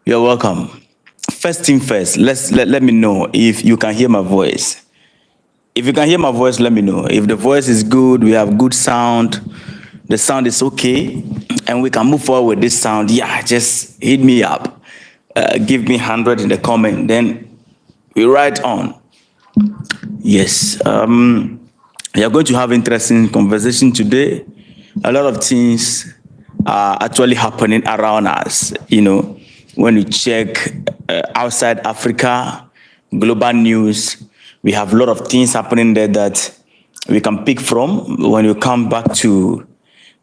You're welcome. First thing first, let me know if you can hear my voice. If you can hear my voice, let me know. If the voice is good, we have good sound, the sound is okay, and we can move forward with this sound. Yeah, just hit me up. Give me 100 in the comment, then we write on. Yes. We are going to have interesting conversation today. A lot of things are actually happening around us. When we check outside Africa, global news, we have a lot of things happening there that we can pick from. When you come back to,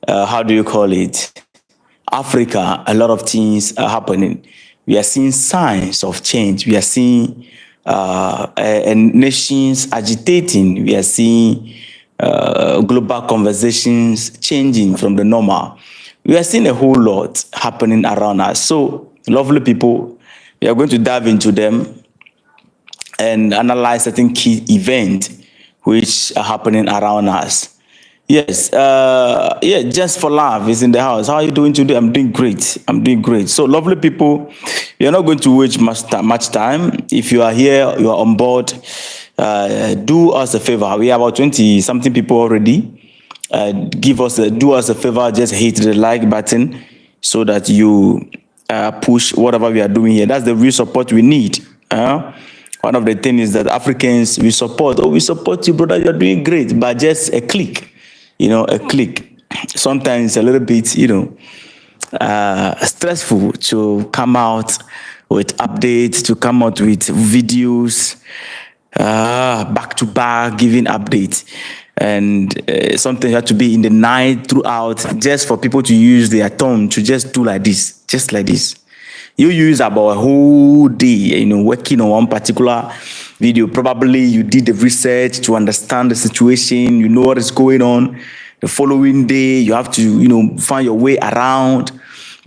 how do you call it? Africa, a lot of things are happening. We are seeing signs of change. We are seeing nations agitating. We are seeing global conversations changing from the normal. We are seeing a whole lot happening around us. So, lovely people, we are going to dive into them and analyze certain key events which are happening around us. Yes, yeah, just for love is in the house. How are you doing today? I'm doing great. I'm doing great. So, lovely people, you're not going to waste much time. If you are here, you are on board. Do us a favor. We have about 20 something people already. Do us a favor. Just hit the like button so that you push whatever we are doing here. That's the real support we need. One of the things is that Africans we support. Oh, we support you, brother. You're doing great, but just a click. A click. Sometimes a little bit, stressful to come out with updates, to come out with videos, back to back, giving updates. And sometimes you have to be in the night throughout just for people to use their tongue to just do like this, just like this. You use about a whole day, working on one particular video. Probably you did the research to understand the situation, you know what is going on. The following day, you have to, find your way around,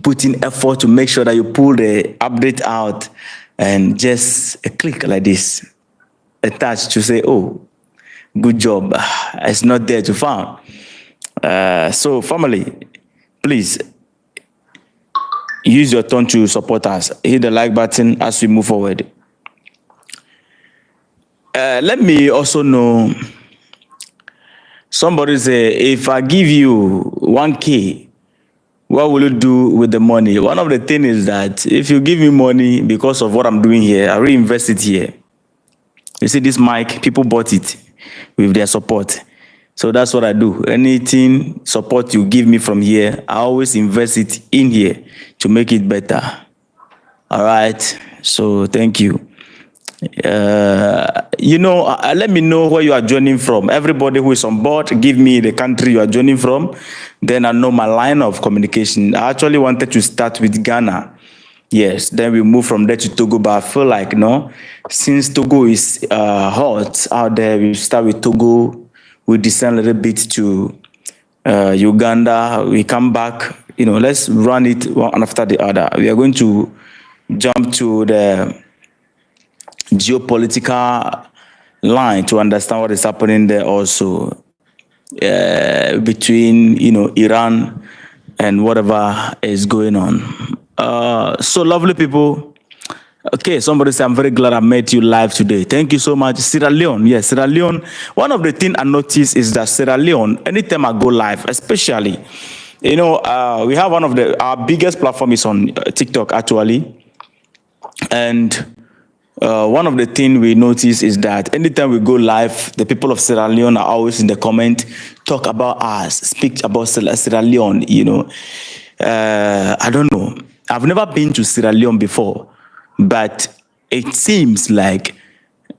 put in effort to make sure that you pull the update out, and just a click like this, a touch to say, oh, good job. It's not there to find. So family, please, use your tongue to support us. Hit the like button as we move forward. Let me also know, somebody say, if I give you 1K, what will you do with the money? One of the things is that if you give me money because of what I'm doing here, I reinvest it here. You see this mic, people bought it with their support. So that's what I do. Anything support you give me from here, I always invest it in here to make it better. All right. So thank you. Let me know where you are joining from. Everybody who is on board, give me the country you are joining from. Then I know my line of communication. I actually wanted to start with Ghana. Yes, then we move from there to Togo, but I feel like, since Togo is hot out there, we start with Togo, we descend a little bit to Uganda, we come back, let's run it one after the other. We are going to jump to the geopolitical line to understand what is happening there also, between, Iran and whatever is going on. So lovely people. Okay, somebody said, I'm very glad I met you live today. Thank you so much. Sierra Leone. Yes, Sierra Leone. One of the things I noticed is that Sierra Leone, anytime I go live, especially, we have one of our biggest platform is on TikTok actually. And one of the things we notice is that anytime we go live, the people of Sierra Leone are always in the comment, talk about us, speak about Sierra Leone, I don't know. I've never been to Sierra Leone before, but it seems like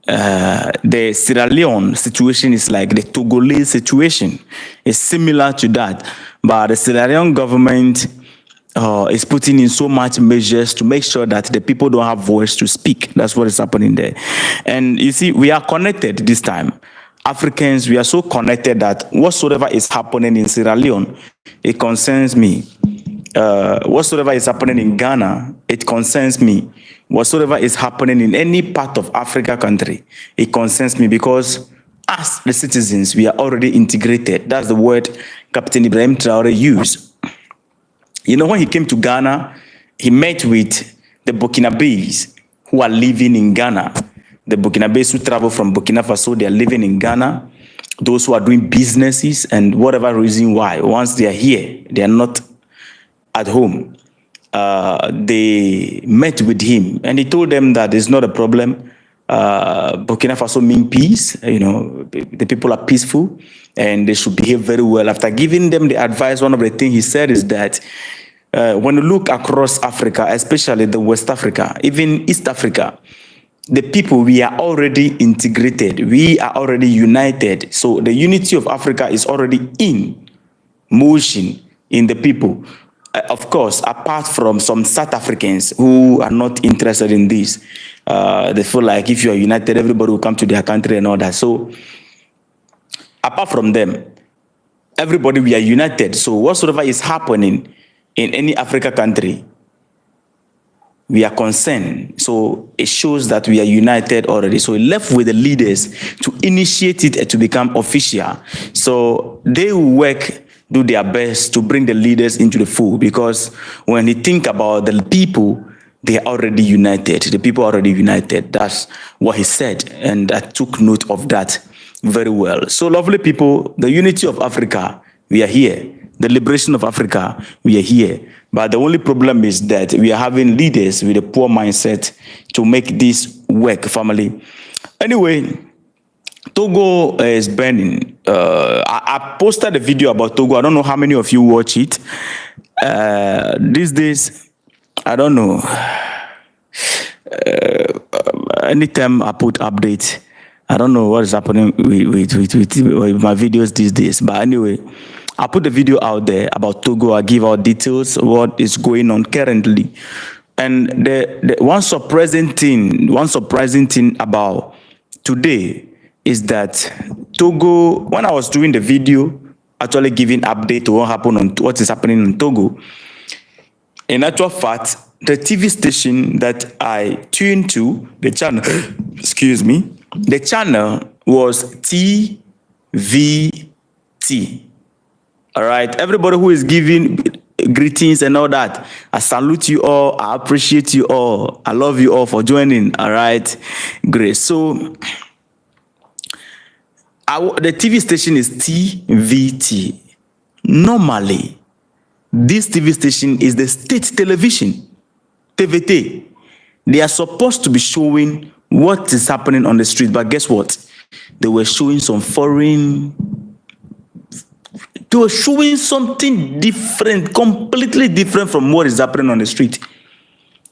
the Sierra Leone situation is like the Togolese situation. It's similar to that, but the Sierra Leone government is putting in so much measures to make sure that the people don't have voice to speak. That's what is happening there. And you see, we are connected this time. Africans, we are so connected that whatsoever is happening in Sierra Leone, it concerns me. Whatsoever is happening in Ghana, it concerns me. Whatsoever is happening in any part of Africa country, it concerns me because as the citizens, we are already integrated. That's the word Captain Ibrahim Traoré used. When he came to Ghana, he met with the Burkinabes who are living in Ghana, the Burkinabes who travel from Burkina Faso, they are living in Ghana, those who are doing businesses and whatever reason why, once they are here, they are not at home. They met with him and he told them that it's not a problem. Burkina Faso mean peace, the people are peaceful and they should behave very well. After giving them the advice, one of the things he said is that when you look across Africa, especially the West Africa, even East Africa, the people, we are already integrated. We are already united. So the unity of Africa is already in motion in the people. Of course, apart from some South Africans who are not interested in this. They feel like if you are united, everybody will come to their country and all that. So apart from them, everybody, we are united. So whatsoever is happening in any Africa country, we are concerned. So it shows that we are united already. So left with the leaders to initiate it to become official. So they will work, do their best to bring the leaders into the fold, because when you think about the people, they are already united. The people are already united. That's what he said. And I took note of that very well. So lovely people, the unity of Africa, we are here. The liberation of Africa, we are here. But the only problem is that we are having leaders with a poor mindset to make this work, family. Anyway, Togo is burning. I posted a video about Togo. I don't know how many of you watch it. These days, I don't know. Anytime I put updates, I don't know what is happening with my videos these days. But anyway, I put the video out there about Togo. I give out details, what is going on currently. And the one surprising thing about today is that Togo, when I was doing the video, actually giving update to what is happening in Togo, in actual fact, the TV station that I tuned to, the channel, excuse me, the channel was TVT. All right, everybody who is giving greetings and all that, I salute you all. I appreciate you all. I love you all for joining. All right, great. So the TV station is TVT. Normally, this TV station is the state television, TVT. They are supposed to be showing what is happening on the street, but guess what? They were showing some foreign. They were showing something different, completely different from what is happening on the street.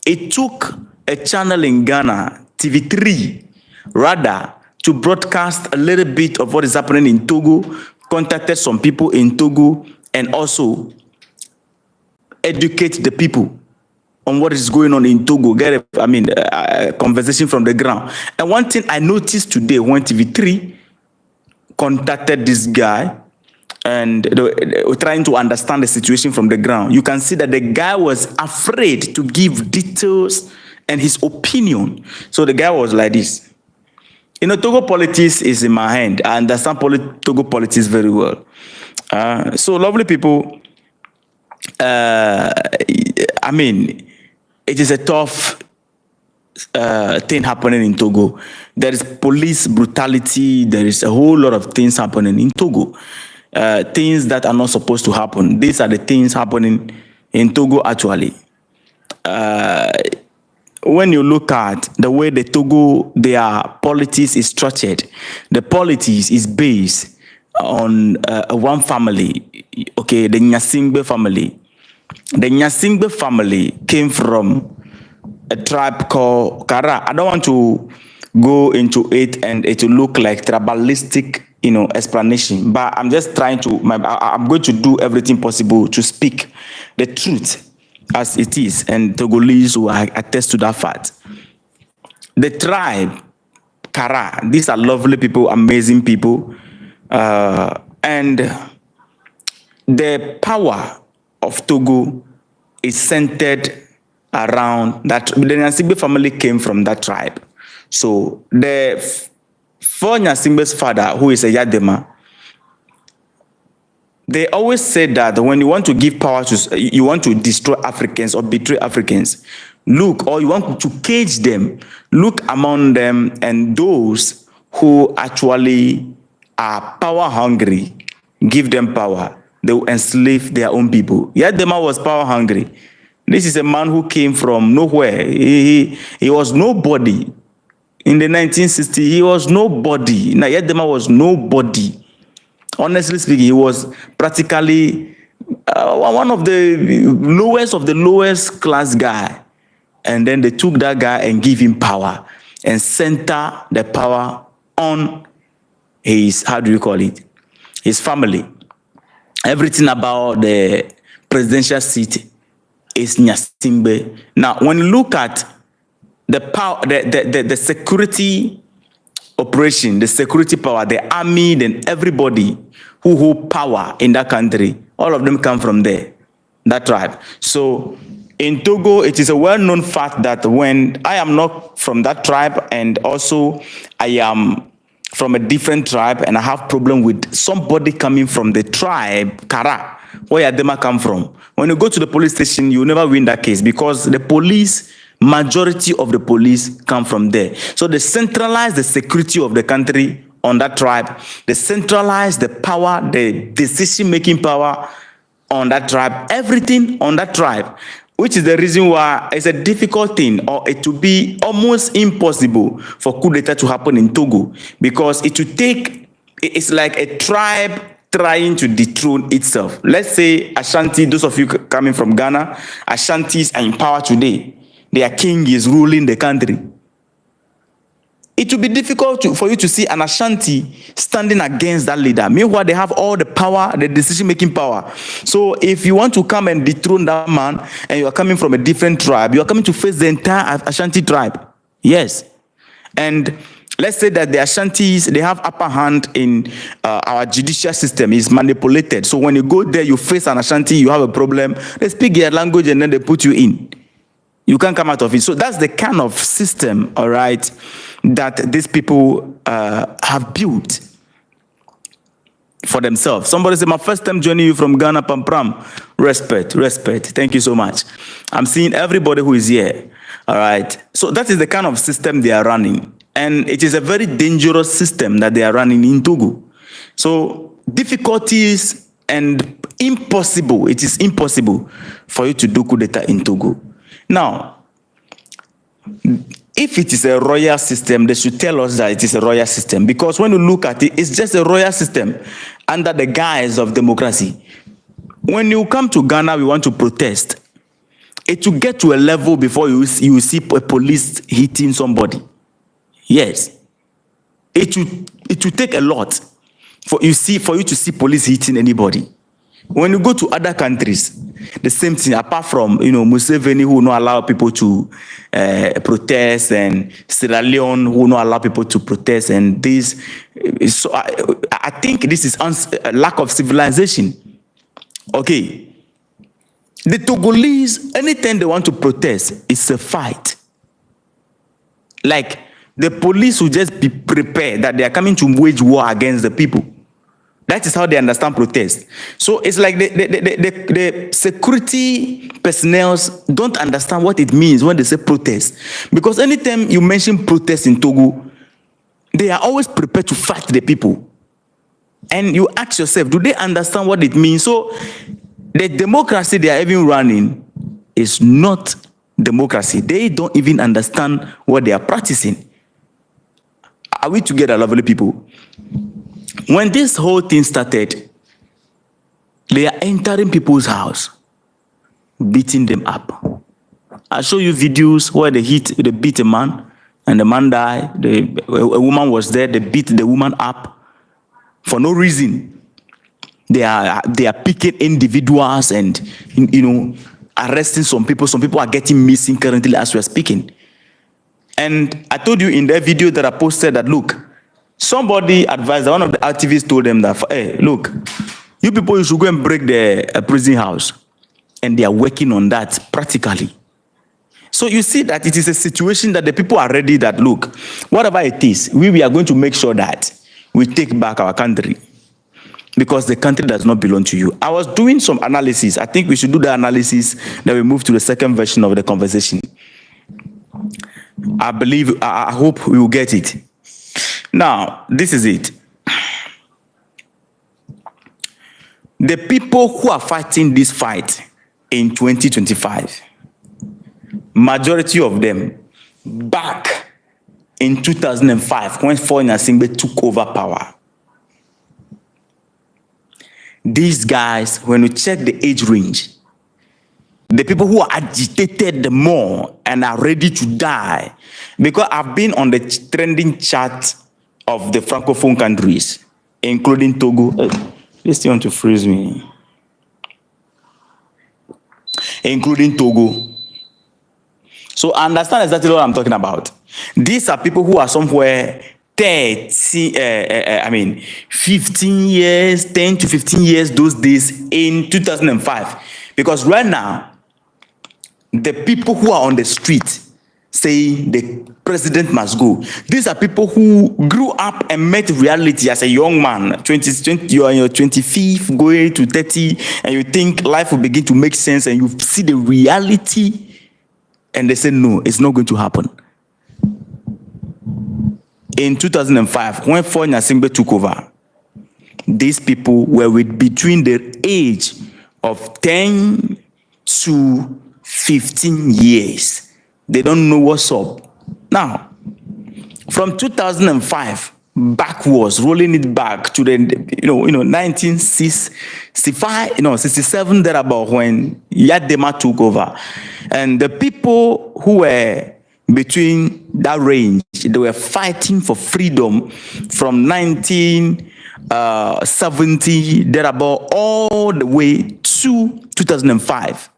It took a channel in Ghana, TV3, rather, to broadcast a little bit of what is happening in Togo, contacted some people in Togo, and also educate the people on what is going on in Togo, get a conversation from the ground. And one thing I noticed today when TV3 contacted this guy, and they were trying to understand the situation from the ground, you can see that the guy was afraid to give details and his opinion. So the guy was like this. Togo politics is in my hand. I understand Togo politics very well. So lovely people, it is a tough thing happening in Togo. There is police brutality. There is a whole lot of things happening in Togo. Things that are not supposed to happen. These are the things happening in Togo actually. When you look at the way the Togo, their politics is structured, the politics is based on one family, okay, the Nyasingbe family. The Nyasingbe family came from a tribe called Kara. I don't want to go into it and it will look like tribalistic, explanation, but I'm just trying to, I'm going to do everything possible to speak the truth as it is, and Togolese will attest to that fact. The tribe, Kara, these are lovely people, amazing people, and the power of Togo is centered around that. The Nyasimbe family came from that tribe. So for Nyasimbe's father, who is a Yadema, they always said that when you want to give power to, you want to destroy Africans or betray Africans, look, or you want to cage them, look among them and those who actually are power hungry, give them power. They will enslave their own people. Yet the man was power hungry. This is a man who came from nowhere. He was nobody. In the 1960s, he was nobody. Now, yet the man was nobody. Honestly speaking, he was practically one of the lowest class guy. And then they took that guy and give him power and center the power on his, how do you call it, his family. Everything about the presidential seat is Nyasimbe. Now, when you look at the power, the security operation, the security power, the army, then everybody who hold power in that country, all of them come from there, that tribe. So in Togo, it is a well-known fact that when I am not from that tribe and also I am from a different tribe and I have problem with somebody coming from the tribe, Kara, where Adema come from. When you go to the police station, you never win that case because the police, majority of the police come from there. So they centralize the security of the country on that tribe. They centralize the power, the decision-making power on that tribe, everything on that tribe, which is the reason why it's a difficult thing, or it will be almost impossible for coup d'etat to happen in Togo, because it will take, it's like a tribe trying to dethrone itself. Let's say Ashanti, those of you coming from Ghana, Ashantis are in power today. Their king is ruling the country. It will be difficult for you to see an Ashanti standing against that leader. Meanwhile, they have all the power, the decision-making power. So if you want to come and dethrone that man, and you are coming from a different tribe, you are coming to face the entire Ashanti tribe. Yes. And let's say that the Ashantis, they have upper hand in our judicial system, is manipulated. So when you go there, you face an Ashanti, you have a problem, they speak their language and then they put you in. You can't come out of it. So that's the kind of system, all right, that these people have built for themselves. Somebody said, my first time joining you from Ghana, Pampram. Respect, respect. Thank you so much. I'm seeing everybody who is here, all right. So that is the kind of system they are running. And it is a very dangerous system that they are running in Togo. So difficulties and impossible, it is impossible for you to do coup d'etat in Togo. Now, if it is a royal system, they should tell us that it is a royal system, because when you look at it, it's just a royal system under the guise of democracy. When you come to Ghana, we want to protest. It will get to a level before you see a police hitting somebody. Yes. It will take a lot for you to see police hitting anybody. When you go to other countries, the same thing, apart from, Museveni, who will not allow people to protest, and Sierra Leone, who will not allow people to protest, and this. So I think this is a lack of civilization. Okay. The Togolese, anytime they want to protest, it's a fight. Like, the police will just be prepared that they are coming to wage war against the people. That is how they understand protest. So it's like the security personnel don't understand what it means when they say protest. Because anytime you mention protest in Togo, they are always prepared to fight the people. And you ask yourself, do they understand what it means? So the democracy they are even running is not democracy. They don't even understand what they are practicing. Are we together, lovely people? When this whole thing started, they are entering people's house, beating them up. I show you videos where they beat a man, and the man died. A woman was there. They beat the woman up for no reason. They are picking individuals and arresting some people. Some people are getting missing currently as we are speaking. And I told you in that video that I posted that, look, somebody advised, one of the activists told them that, hey, look, you people, you should go and break the prison house. And they are working on that practically. So you see that it is a situation that the people are ready that, look, whatever it is, we are going to make sure that we take back our country. Because the country does not belong to you. I was doing some analysis. I think we should do the analysis, then we move to the second version of the conversation. I hope we will get it. Now, this is it. The people who are fighting this fight in 2025, majority of them back in 2005 when Foreign Assembly took over power. These guys, when you check the age range, the people who are agitated the more and are ready to die, because I've been on the trending chart of the Francophone countries, including Togo. This thing want to freeze me. Including Togo. So I understand exactly what I'm talking about. These are people who are somewhere 15 years, 10 to 15 years those days in 2005. Because right now, the people who are on the street saying the president must go. These are people who grew up and met reality as a young man. 20, you are in your 25th, going to 30, and you think life will begin to make sense, and you see the reality, and they say, no, it's not going to happen. In 2005, when Foreign Assembly took over, these people were between the age of 10 to 15 years. They don't know what's up. Now, from 2005 backwards, rolling it back to the 1965, 67 thereabout, when Yadema took over, and the people who were between that range, they were fighting for freedom from 1970 thereabout all the way to 2005.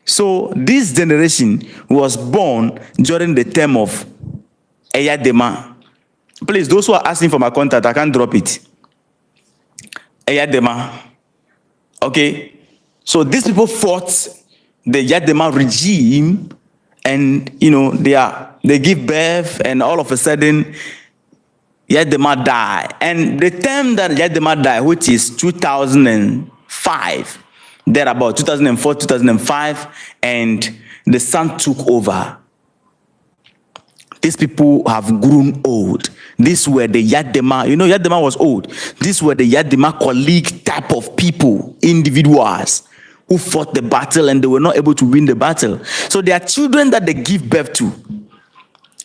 So this generation was born during the term of Eyadema. Please, those who are asking for my contact, I can't drop it. Eyadema. Okay? So these people fought the Yadema regime, and they give birth, and all of a sudden Yadema died. And the term that Yadema died, which is 2005, there about 2004, 2005, and the son took over. These people have grown old. These were the Yadema, Yadema was old. These were the Yadema colleague type of people, individuals who fought the battle, and they were not able to win the battle. So they are children that they give birth to.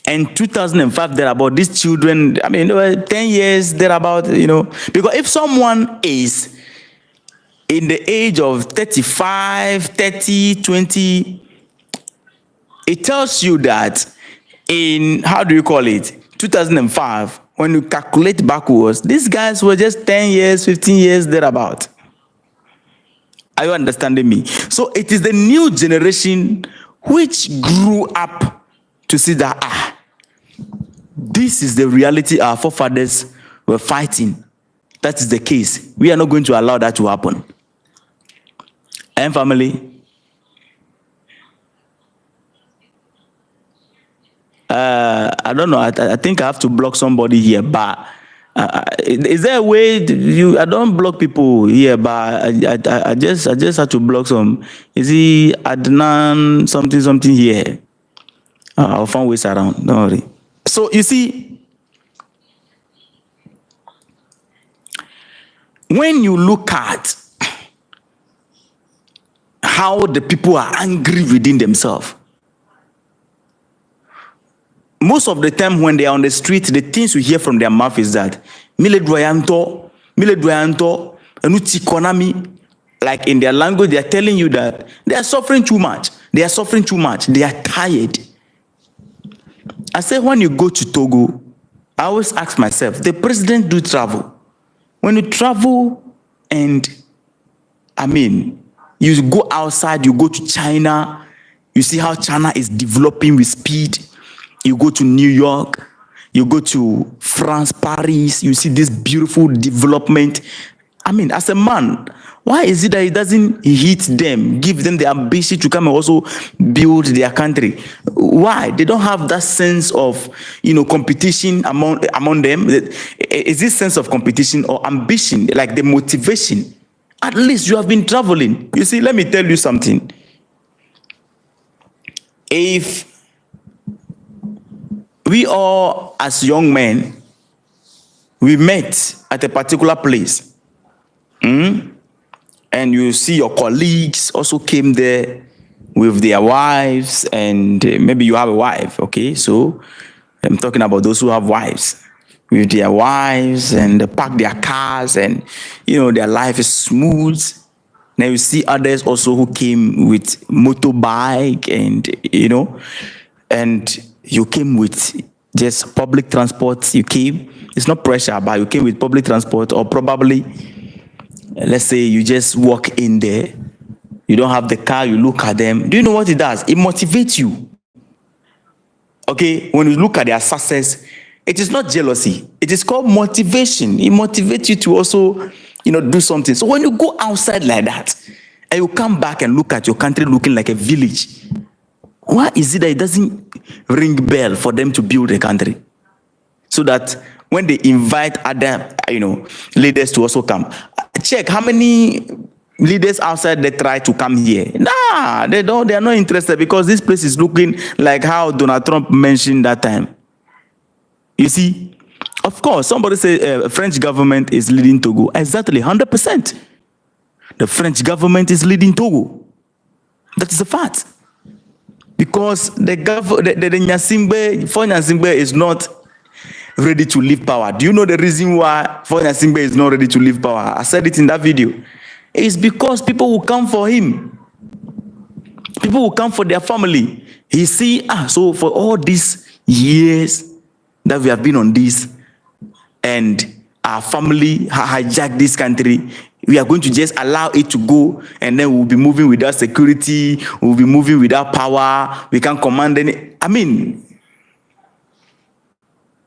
And 2005, they're about these children, they were 10 years, they're about, because if someone is in the age of 35, 30, 20, it tells you that in, 2005, when you calculate backwards, these guys were just 10 years, 15 years, thereabout. Are you understanding me? So it is the new generation which grew up to see that, this is the reality our forefathers were fighting. That is the case. We are not going to allow that to happen. And family, I don't know. I think I have to block somebody here, but is there a way I don't block people here, but I just have to block some. Is he Adnan something here? I'll find ways around. Don't worry. So you see, when you look at how the people are angry within themselves, most of the time when they are on the street, the things we hear from their mouth is that mile doyanto, economy. Like in their language, they are telling you that they are suffering too much. They are suffering too much. They are tired. I say, when you go to Togo, I always ask myself, the president do travel. When you travel and, you go outside, you go to China, you see how China is developing with speed. You go to New York, you go to France, Paris, you see this beautiful development. As a man, why is it that it doesn't hit them, give them the ambition to come and also build their country? Why? They don't have that sense of, competition among them. Is this sense of competition or ambition, like the motivation? At least you have been traveling. You see, let me tell you something. If we all, as young men, we met at a particular place. And you see your colleagues also came there with their wives, and maybe you have a wife, okay? So I'm talking about those who have wives, with their wives, and they park their cars, and their life is smooth. Now you see others also who came with motorbike, and you came with just public transport. You came, it's not pressure, but you came with public transport, or probably, let's say you just walk in there, you don't have the car, you look at them. Do you know what it does? It motivates you. Okay, when you look at their success, it is not jealousy. It is called motivation. It motivates you to also, do something. So when you go outside like that, and you come back and look at your country looking like a village, why is it that it doesn't ring bell for them to build a country? So that when they invite other, leaders to also come, check how many leaders outside they try to come here. Nah, they don't. They are not interested, because this place is looking like how Donald Trump mentioned that time. You see, of course, somebody say French government is leading Togo. Exactly, 100%. The French government is leading Togo. That is a fact. Because the Nyasimbe, for Nyasimbe is not ready to leave power. Do you know the reason why for Nyasimbe is not ready to leave power? I said it in that video. It's because people will come for him. People will come for their family. He see, so for all these years that we have been on this, and our family hijacked this country, we are going to just allow it to go, and then we'll be moving without security, we'll be moving without power, we can't command any. I mean,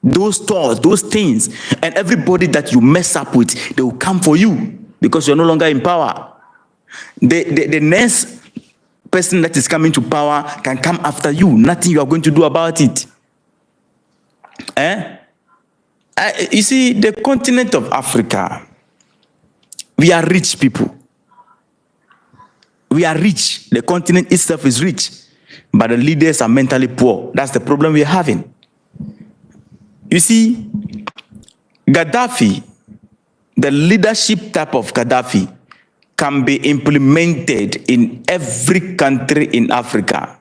those thoughts, those things, and everybody that you mess up with, they will come for you because you're no longer in power. The next person that is coming to power can come after you. Nothing you are going to do about it. You see, the continent of Africa, we are rich people. We are rich. The continent itself is rich, but the leaders are mentally poor. That's the problem we're having. You see, Gaddafi, the leadership type of Gaddafi can be implemented in every country in Africa.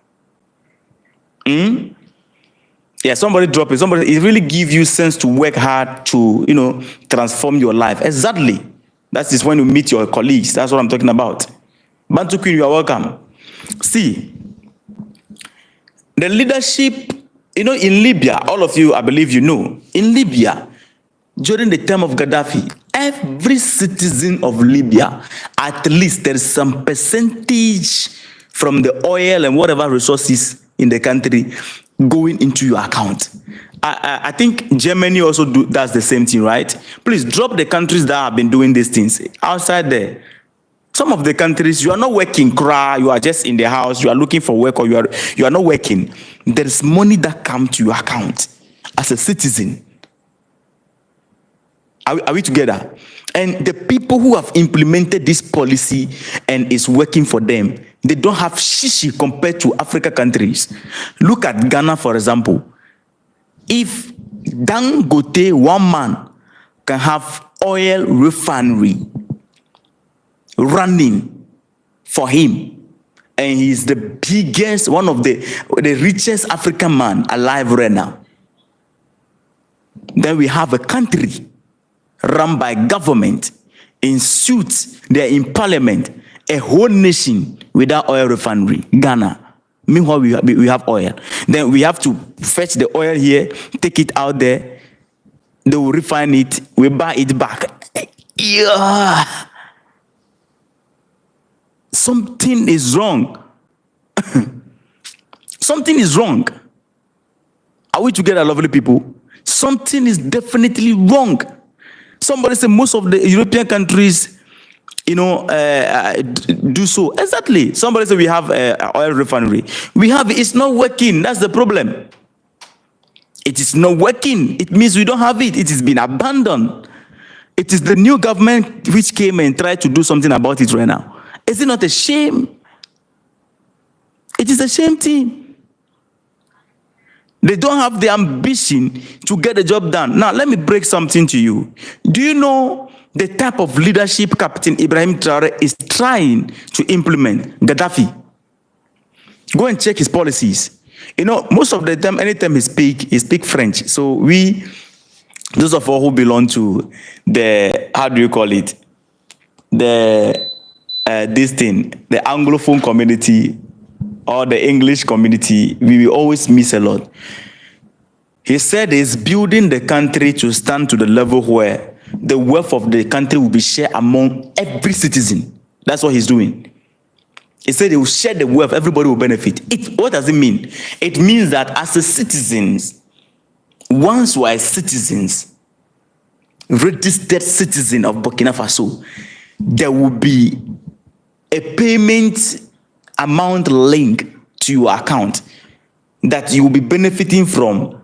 Yeah, somebody drop it. It really gives you sense to work hard to, transform your life. Exactly. That is when you meet your colleagues. That's what I'm talking about. Bantu Queen, you are welcome. See, the leadership, in Libya, all of you, I believe you know, in Libya, during the time of Gaddafi, every citizen of Libya, at least there is some percentage from the oil and whatever resources in the country going into your account. I think Germany also does the same thing, right? Please drop the countries that have been doing these things. Outside there, some of the countries, you are not working, you are just in the house, you are looking for work, or you are not working. There is money that comes to your account as a citizen. Are we together? And the people who have implemented this policy and is working for them, they don't have shishi compared to African countries. Look at Ghana, for example. If Dangote, one man, can have oil refinery running for him, and he's the biggest, one of the richest African man alive right now, then we have a country run by government, in suits, they're in parliament, a whole nation without oil refinery, Ghana. Meanwhile, we have oil. Then we have to fetch the oil here, take it out there, they will refine it, we buy it back. Yeah. Something is wrong. Something is wrong. Are we together, lovely people? Something is definitely wrong. Somebody said most of the European countries, do so. Exactly. Somebody said we have oil refinery. We have, it's not working. That's the problem. It is not working. It means we don't have it. It has been abandoned. It is the new government which came and tried to do something about it right now. Is it not a shame? It is a shame thing. They don't have the ambition to get the job done. Now, let me break something to you. Do you know the type of leadership Captain Ibrahim Traoré is trying to implement? Gaddafi. Go and check his policies. You know, most of the time, anytime he speak French. So we, those of us who belong to the, how do you call it? The, this thing, the Anglophone community, or the English community, we will always miss a lot. He said he's building the country to stand to the level where the wealth of the country will be shared among every citizen. That's what he's doing. He said he will share the wealth, everybody will benefit. What does it mean? It means that as a citizens, once we are citizens, registered citizen of Burkina Faso, there will be a payment amount linked to your account that you will be benefiting from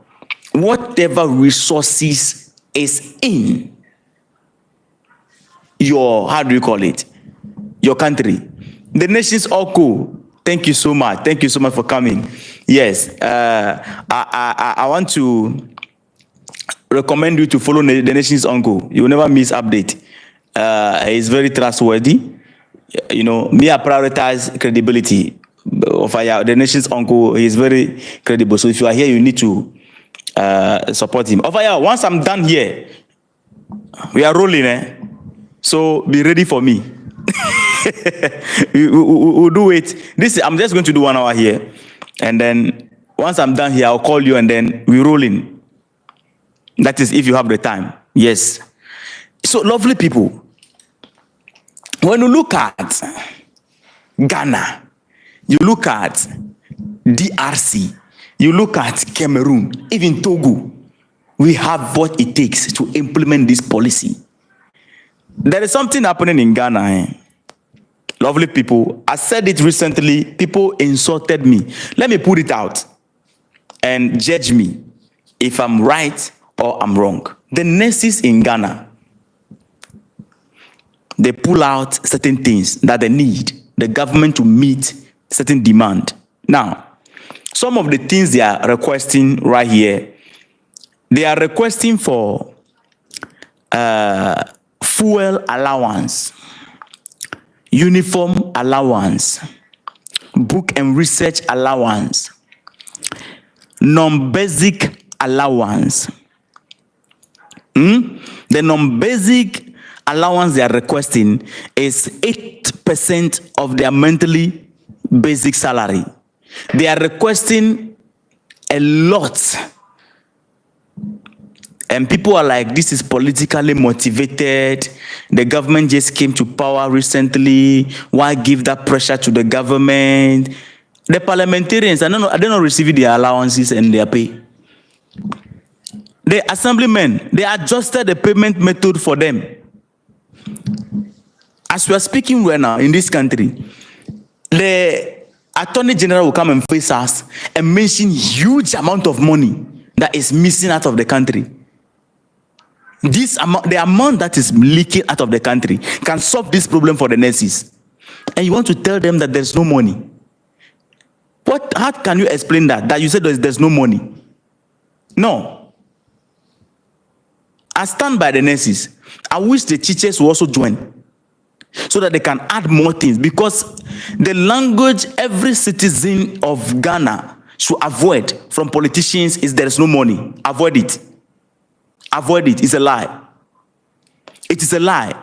whatever resources is in your, how do you call it, your country. The nations OCO, thank you so much. Thank you so much for coming. Yes, I want to recommend you to follow the nations OCO. You will never miss update. He's very trustworthy. You know, me, I prioritize credibility. Of the nation's uncle, he is very credible. So if you are here, you need to support him. Once I'm done here, we are rolling, eh? So be ready for me. We'll do it. I'm just going to do 1 hour here. And then once I'm done here, I'll call you and then we're rolling. That is if you have the time. Yes. So lovely people. When you look at Ghana, you look at DRC, you look at Cameroon, even Togo, we have what it takes to implement this policy. There is something happening in Ghana. Eh? Lovely people, I said it recently, people insulted me. Let me put it out and judge me if I'm right or I'm wrong. The nurses in Ghana, they pull out certain things that they need the government to meet certain demand. Now, some of the things they are requesting right here, they are requesting for fuel allowance, uniform allowance, book and research allowance, non-basic allowance. The non-basic allowance they are requesting is 8% of their monthly basic salary. They are requesting a lot. And people are like, this is politically motivated. The government just came to power recently. Why give that pressure to the government? The parliamentarians are not receiving their allowances and their pay. The assemblymen, they adjusted the payment method for them. As we are speaking right now in this country, the Attorney General will come and face us and mention huge amount of money that is missing out of the country. This amount, the amount that is leaking out of the country can solve this problem for the nurses. And you want to tell them that there's no money. How can you explain that? That you said there's no money? No. I stand by the nurses. I wish the teachers will also join so that they can add more things, because the language every citizen of Ghana should avoid from politicians is there's no money. Avoid it. Avoid it. It's a lie. It is a lie.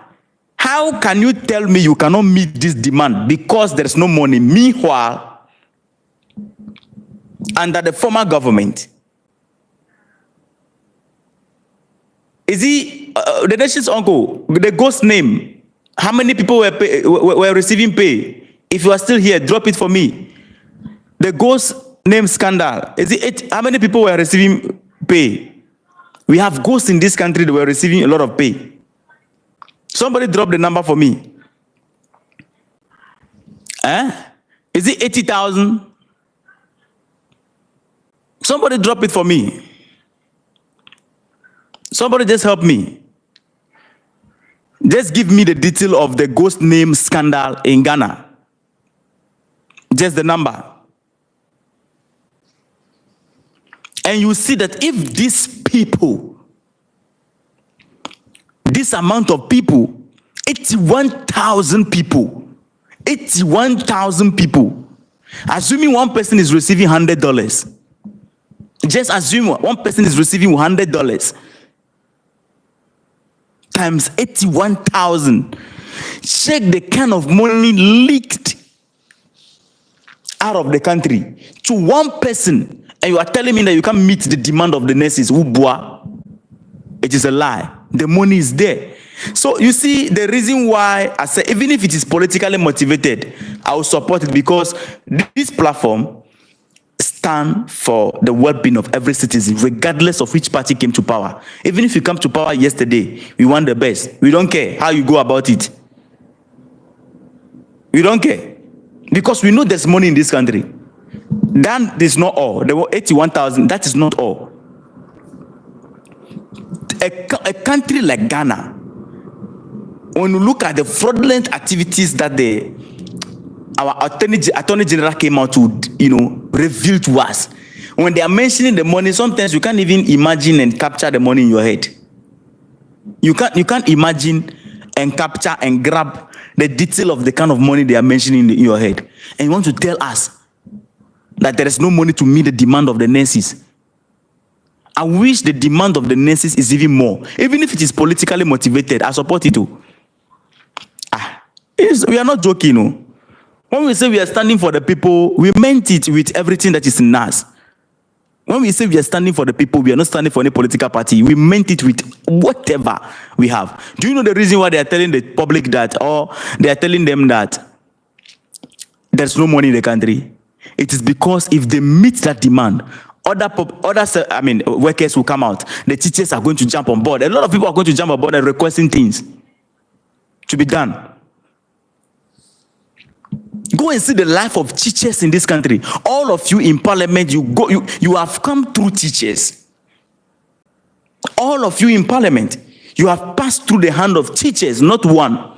How can you tell me you cannot meet this demand because there's no money? Meanwhile, under the former government, is he the nation's uncle, the ghost name? How many people were receiving pay? If you are still here, drop it for me. The ghost name scandal. Is it how many people were receiving pay? We have ghosts in this country that were receiving a lot of pay. Somebody drop the number for me. Is it 80,000? Somebody drop it for me. Somebody just help me. Just give me the detail of the ghost name scandal in Ghana. Just the number. And you see that if these people, this amount of people, 81,000 people, assuming one person is receiving $100, just assume one person is receiving $100 times 81,000. Check the kind of money leaked out of the country to one person, and you are telling me that you can't meet the demand of the nurses. It is a lie. The money is there. So you see, the reason why I say, even if it is politically motivated, I will support it, because this platform stands for the well-being of every citizen, regardless of which party came to power. Even if you come to power yesterday, we want the best. We don't care how you go about it. We don't care, because we know there's money in this country. That is not all. There were 81,000. That is not all. A country like Ghana, when you look at the fraudulent activities that our attorney general came out to, reveal to us, when they are mentioning the money, sometimes you can't even imagine and capture the money in your head. You can't imagine and capture and grab the detail of the kind of money they are mentioning in your head. And you want to tell us that there is no money to meet the demand of the nurses. I wish the demand of the nurses is even more. Even if it is politically motivated, I support it too. We are not joking. No. When we say we are standing for the people, we meant it with everything that is in us. When we say we are standing for the people, we are not standing for any political party. We meant it with whatever we have. Do you know the reason why they are telling the public that, or they are telling them that there's no money in the country? It is because if they meet that demand, workers will come out. The teachers are going to jump on board. A lot of people are going to jump on board and requesting things to be done. Go and see the life of teachers in this country. All of you in parliament, you have come through teachers. All of you in parliament, you have passed through the hand of teachers, not one.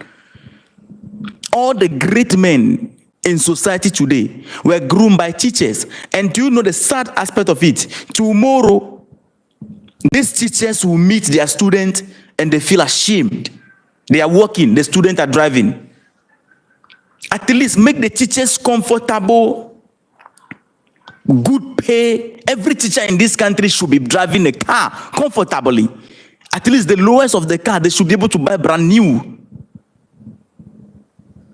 All the great men in society today were groomed by teachers. And do you know the sad aspect of it? Tomorrow, these teachers will meet their students and they feel ashamed. They are working, the students are driving. At least make the teachers comfortable, good pay. Every teacher in this country should be driving a car comfortably. At least the lowest of the car, they should be able to buy brand new.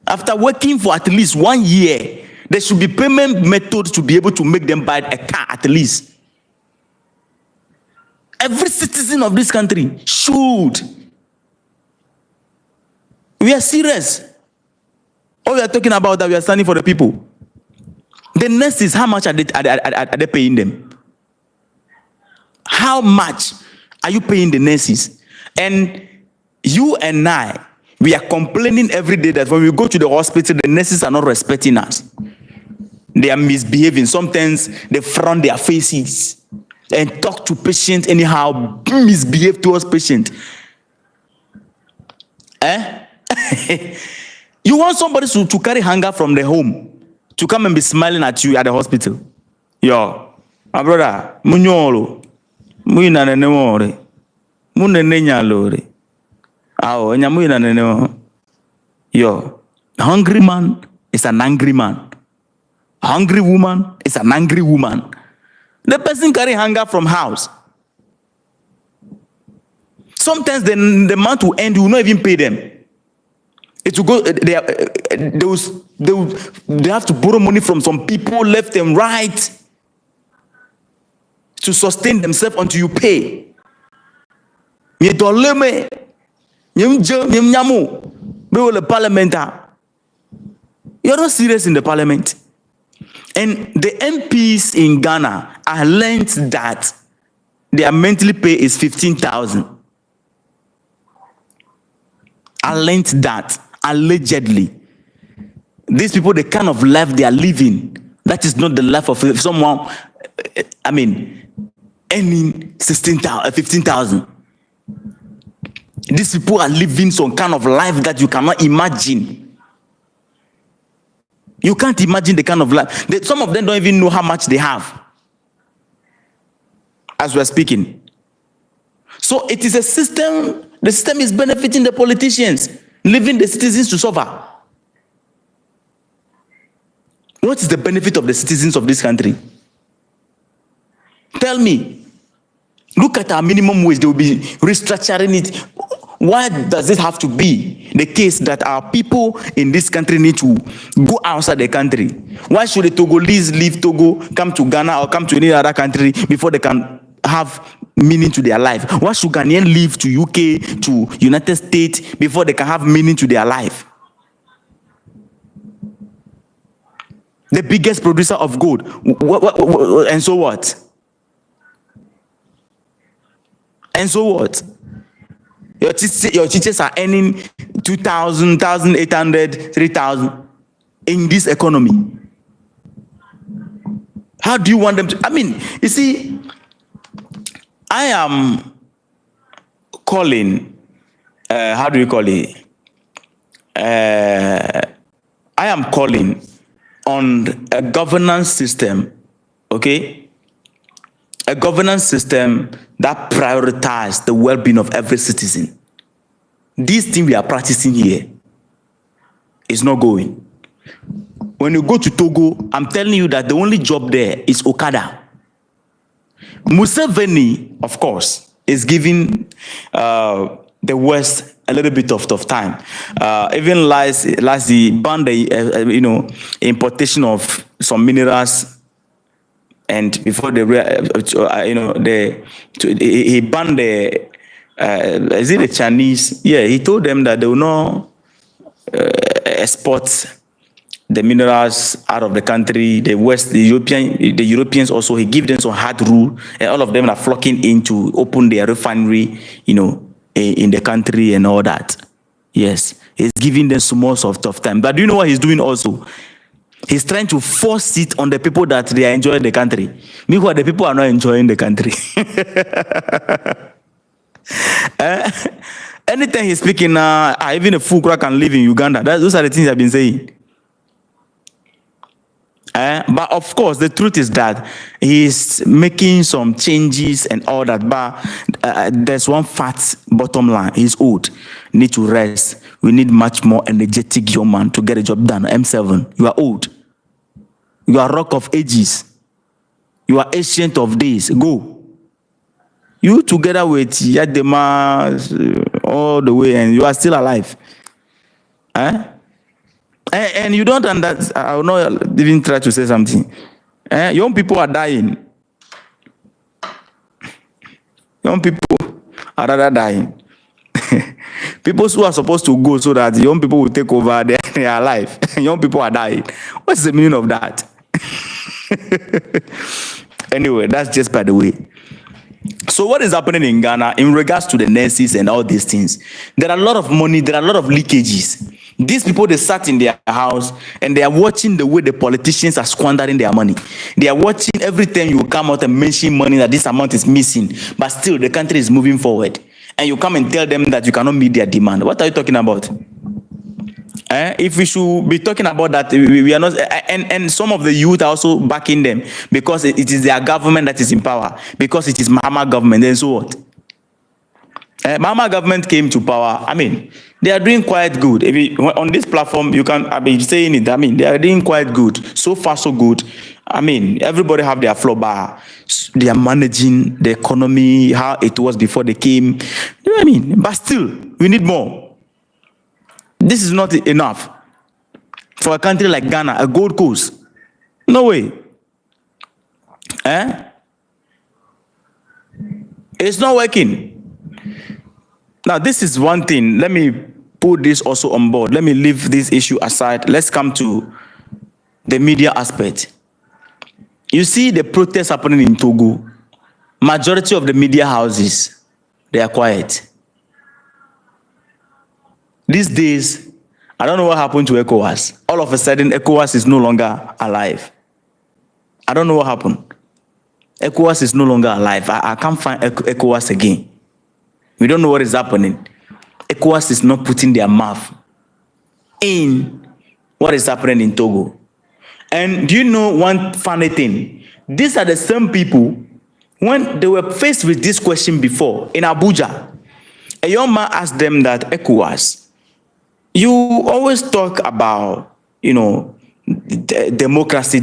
After working for at least 1 year, there should be payment methods to be able to make them buy a car at least. Every citizen of this country should. We are serious. All we are talking about that we are standing for the people. The nurses, how much are they paying them? How much are you paying the nurses? And you and I, we are complaining every day that when we go to the hospital, the nurses are not respecting us. They are misbehaving. Sometimes they frown their faces and talk to patients anyhow, misbehave towards patients. You want somebody to carry hunger from the home to come and be smiling at you at the hospital? Yo, my brother, munyolo, muyina nenemore, munenenya lore. Awo, nyamuyina nenemo. Yo, hungry man is an angry man. Hungry woman is an angry woman. The person carry hunger from house. Sometimes the month will end, you will not even pay them. It will go. They have to borrow money from some people left and right to sustain themselves until you pay. You're not serious in the parliament. And the MPs in Ghana, I learned that their monthly pay is 15,000. I learned that. Allegedly, these people, the kind of life they are living, that is not the life of someone, earning 15,000. These people are living some kind of life that you cannot imagine. You can't imagine the kind of life. Some of them don't even know how much they have. as we're speaking. So it is a system, the system is benefiting the politicians, leaving the citizens to suffer. What is the benefit of the citizens of this country? Tell me. Look at our minimum wage, they will be restructuring it. Why does it have to be the case that our people in this country need to go outside the country? Why should the Togolese leave Togo, come to Ghana or come to any other country before they can have meaning to their life? Why should Ghanaian leave to UK, to United States before they can have meaning to their life? The biggest producer of gold, and so what? And so what? Your teachers are earning 2,000, 1,800, 3,000 in this economy. How do you want them to? I mean, you see, I am calling, how do you call it? I am calling on a governance system, okay? A governance system that prioritizes the well-being of every citizen. This thing we are practicing here is not going. When you go to Togo, I'm telling you that the only job there is Okada. Museveni, of course, is giving the West a little bit of tough time. Even last he banned the importation of some minerals. And before he banned the, is it the Chinese? Yeah, he told them that they will not export the minerals out of the country. The West, the Europeans also, he gave them some hard rule, and all of them are flocking in to open their refinery, in the country and all that. Yes, he's giving them some more of tough time. But do you know what he's doing also? He's trying to force it on the people that they are enjoying the country. Meanwhile, the people are not enjoying the country. Anytime he's speaking, even a fool can live in Uganda. Those are the things I've been saying. But of course, the truth is that he's making some changes and all that. But there's one fat bottom line. He's old. Need to rest. We need much more energetic young man to get a job done. M7, you are old. You are rock of ages. You are ancient of days. Go. You together with Yadema all the way, and you are still alive. And you don't understand. I will not even try to say something. Young people are dying. Young people are rather dying. People who are supposed to go so that young people will take over their life. Young people are dying. What's the meaning of that? Anyway, that's just by the way. So what is happening in Ghana in regards to the nurses and all these things? There are a lot of money, there are a lot of leakages. These people, they sat in their house and they are watching the way the politicians are squandering their money. They are watching every time you come out and mention money that this amount is missing, but still the country is moving forward. And you come and tell them that you cannot meet their demand. What are you talking about? If we should be talking about that, we are not, and some of the youth are also backing them because it is their government that is in power, because it is Mahama government, and so what? Mahama government came to power. I mean, they are doing quite good. On this platform, you can, I mean, saying it, I mean, they are doing quite good. So far, so good. I mean, everybody have their flaw, but they are managing the economy, how it was before they came. You know what I mean? But still, we need more. This is not enough for a country like Ghana, a Gold Coast. No way. It's not working. Now, this is one thing. Let me put this also on board. Let me leave this issue aside. Let's come to the media aspect. You see the protests happening in Togo. Majority of the media houses, they are quiet. These days, I don't know what happened to ECOWAS. All of a sudden, ECOWAS is no longer alive. I don't know what happened. ECOWAS is no longer alive. I can't find ECOWAS again. We don't know what is happening. ECOWAS is not putting their mouth in what is happening in Togo. And do you know one funny thing? These are the same people When they were faced with this question before in Abuja, a young man asked them that ECOWAS, you always talk about, democracy,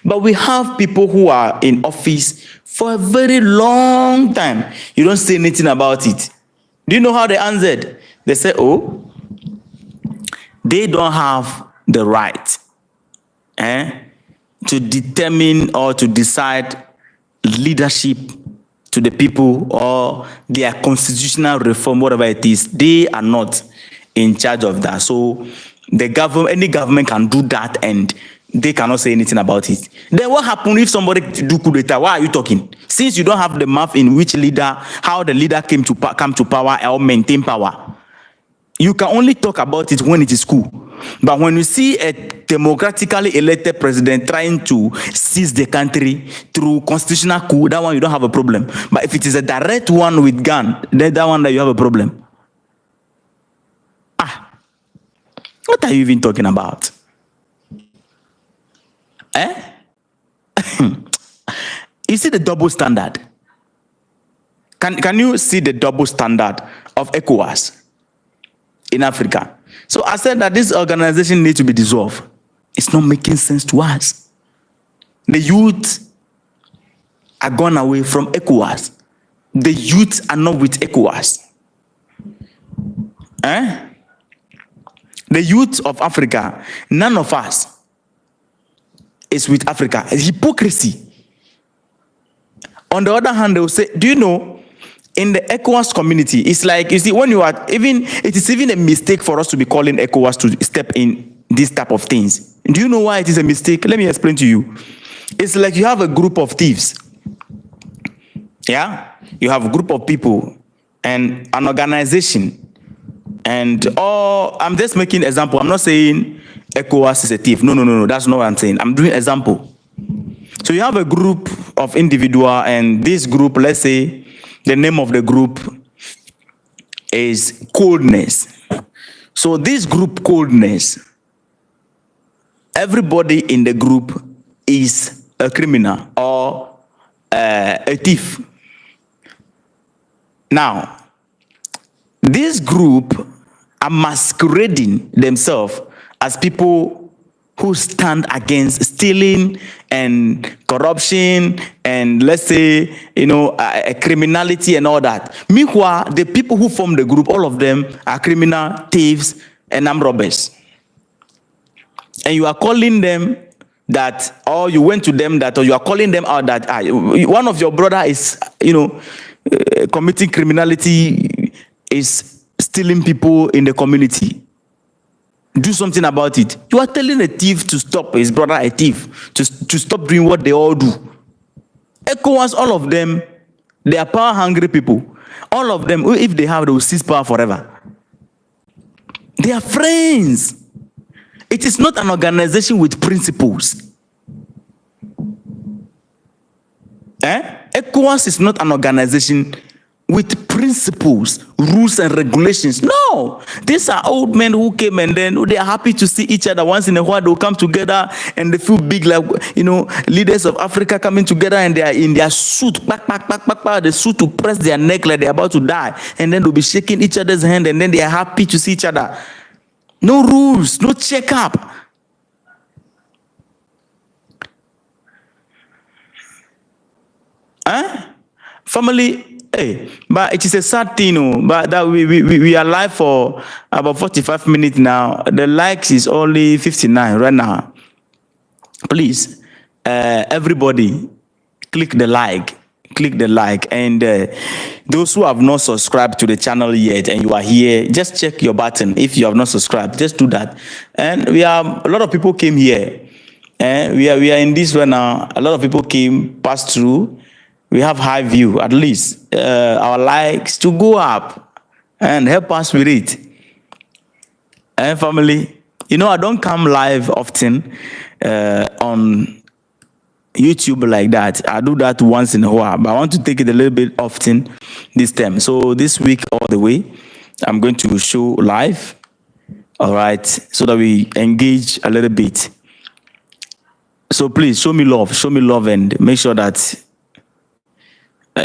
but we have people who are in office for a very long time. You don't say anything about it. Do you know how they answered? They said, oh, they don't have the right to determine or to decide leadership to the people or their constitutional reform, whatever it is. They are not in charge of that. So the government, any government can do that and they cannot say anything about it. Then what happens if somebody do coup d'etat? Why are you talking? Since you don't have the map in which leader, how the leader come to power or maintain power, you can only talk about it when it is cool. But when you see a democratically elected president trying to seize the country through constitutional coup, that one you don't have a problem. But if it is a direct one with gun, then that one that you have a problem. What are you even talking about? You see the double standard. Can you see the double standard of ECOWAS in Africa? So I said that this organization needs to be dissolved. It's not making sense to us. The youth are gone away from ECOWAS. The youth are not with ECOWAS. The youth of Africa, none of us is with Africa. It's hypocrisy. On the other hand, they will say, do you know, in the ECOWAS community, it's like, you see, when you are it is even a mistake for us to be calling ECOWAS to step in this type of things. Do you know why it is a mistake? Let me explain to you. It's like you have a group of thieves. Yeah? You have a group of people and an organization. And I'm just making an example. I'm not saying ECOWAS is a thief. No. That's not what I'm saying. I'm doing an example. So you have a group of individual, and this group, let's say, the name of the group is Coldness. So this group, Coldness, everybody in the group is a criminal or a thief. Now, this group are masquerading themselves as people who stand against stealing and corruption and, let's say, criminality and all that. Meanwhile, the people who form the group, all of them are criminal, thieves, and armed robbers. And you are calling them that, or you went to them that, or you are calling them out that one of your brother is, committing criminality, is stealing people in the community. Do something about it. You are telling a thief to stop his brother, a thief, to stop doing what they all do. ECOWAS, all of them, they are power-hungry people. All of them, if they have, they will seize power forever. They are friends. It is not an organization with principles. ECOWAS is not an organization with principles, rules, and regulations. No, these are old men who came and then they are happy to see each other once in a while. They'll come together and they feel big, like leaders of Africa coming together, and they are in their suit, the suit to press their neck like they're about to die, and then they'll be shaking each other's hand, and then they are happy to see each other. No rules, no checkup. Family, but it is a sad thing, but that we are live for about 45 minutes now. The likes is only 59 right now. Please, everybody, click the like, and those who have not subscribed to the channel yet and you are here, just check your button. If you have not subscribed, just do that. And a lot of people came here, and we are in this right now. A lot of people passed through. We have high view, at least our likes to go up and help us with it. And family, I don't come live often on YouTube like that. I do that once in a while, but I want to take it a little bit often this time. So this week, all the way, I'm going to show live, all right, so that we engage a little bit. So please show me love, and make sure that